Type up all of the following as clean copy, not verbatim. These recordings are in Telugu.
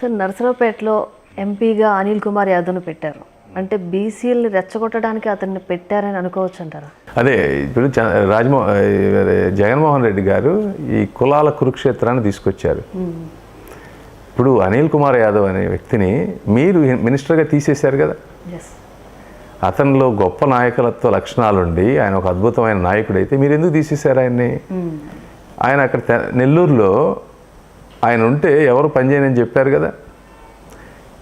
సార్ నరసరావుపేటలో ఎంపీగా అనిల్ కుమార్ యాదవ్ను పెట్టారు అంటే బీసీఎల్ని రెచ్చగొట్టడానికి అతన్ని పెట్టారని అనుకోవచ్చు అంటారా? అదే ఇప్పుడు జగన్మోహన్ రెడ్డి గారు ఈ కులాల కురుక్షేత్రాన్ని తీసుకొచ్చారు. ఇప్పుడు అనిల్ కుమార్ యాదవ్ అనే వ్యక్తిని మీరు మినిస్టర్గా తీసేశారు కదా. అతనిలో గొప్ప నాయకత్వ లక్షణాలుండి ఆయన ఒక అద్భుతమైన నాయకుడైతే మీరు ఎందుకు తీసేశారు ఆయన్ని? ఆయన అక్కడ నెల్లూరులో ఆయన ఉంటే ఎవరు పనిచేయనని చెప్పారు కదా,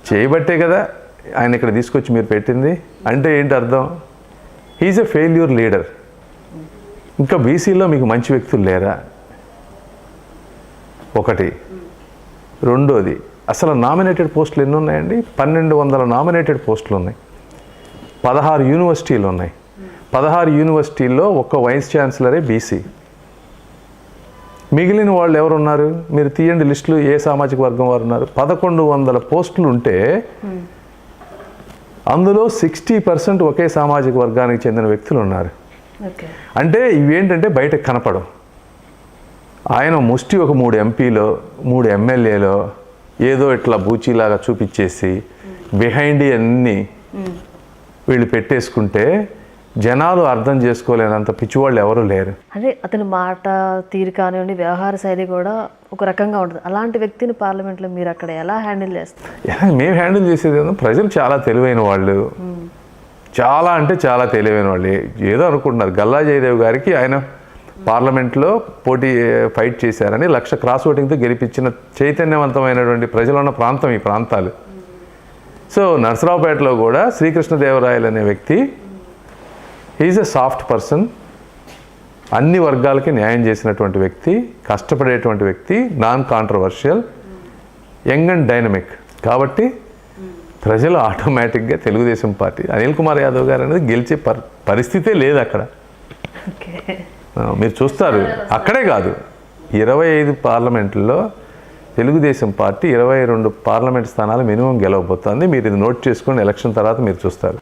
చేయబట్టే కదా ఆయన ఇక్కడ తీసుకొచ్చి మీరు పెట్టింది. అంటే ఏంటి అర్థం? He is a failure leader. ఇంకా బీసీలో మీకు మంచి వ్యక్తులు లేరా? ఒకటి. రెండోది, అసలు నామినేటెడ్ పోస్టులు ఎన్ని ఉన్నాయండి? 1200 నామినేటెడ్ పోస్టులు ఉన్నాయి. 16 యూనివర్సిటీలు ఉన్నాయి. 16 యూనివర్సిటీల్లో ఒక్క వైస్ ఛాన్సలరే బీసీ. మిగిలిన వాళ్ళు ఎవరు ఉన్నారు? మీరు తీయండి లిస్టులు, ఏ సామాజిక వర్గం వారు ఉన్నారు? 1100 పోస్టులు ఉంటే అందులో 60% ఒకే సామాజిక వర్గానికి చెందిన వ్యక్తులు ఉన్నారు. అంటే ఇవేంటంటే బయటకు కనపడం. ఆయన ముష్టి ఒక 3 ఎంపీలో 3 ఎమ్మెల్యేలో ఏదో ఇట్లా బూచీలాగా చూపించేసి బిహైండ్ అన్నీ వీళ్ళు పెట్టేసుకుంటే జనాలు అర్థం చేసుకోలేనంత పిచ్చివాళ్ళు ఎవరు లేరు. అదే అతని మాట తీరు కానివ్వండి, వ్యవహార శైలి కూడా ఒక రకంగా ఉంటుంది. అలాంటి వ్యక్తిని పార్లమెంట్లో మీరు అక్కడ ఎలా హ్యాండిల్ చేస్తారు? మేము హ్యాండిల్ చేసేది ప్రజలు చాలా తెలివైన వాళ్ళు, చాలా అంటే చాలా తెలివైన వాళ్ళు. ఏదో అనుకుంటున్నారు గల్లా జయదేవ్ గారికి ఆయన పార్లమెంట్లో ఫైట్ చేశారని 1,00,000 క్రాస్ ఓటింగ్తో గెలిపించిన చైతన్యవంతమైనటువంటి ప్రజలు ఉన్న ప్రాంతం ఈ ప్రాంతాలు. సో నరసరావుపేటలో కూడా శ్రీకృష్ణదేవరాయలు అనే వ్యక్తి ఈజ్ ఎ సాఫ్ట్ పర్సన్, అన్ని వర్గాలకి న్యాయం చేసినటువంటి వ్యక్తి, కష్టపడేటువంటి వ్యక్తి, non controversial, young and dynamic. కాబట్టి ప్రజలు ఆటోమేటిక్గా తెలుగుదేశం పార్టీ అనిల్ కుమార్ యాదవ్ గారు అనేది గెలిచే పరిస్థితే లేదు అక్కడ. మీరు చూస్తారు. అక్కడే కాదు, 25 పార్లమెంట్లో తెలుగుదేశం పార్టీ 22 పార్లమెంట్ స్థానాలు మినిమం గెలవబోతోంది. మీరు ఇది నోట్ చేసుకొని ఎలక్షన్ తర్వాత మీరు చూస్తారు.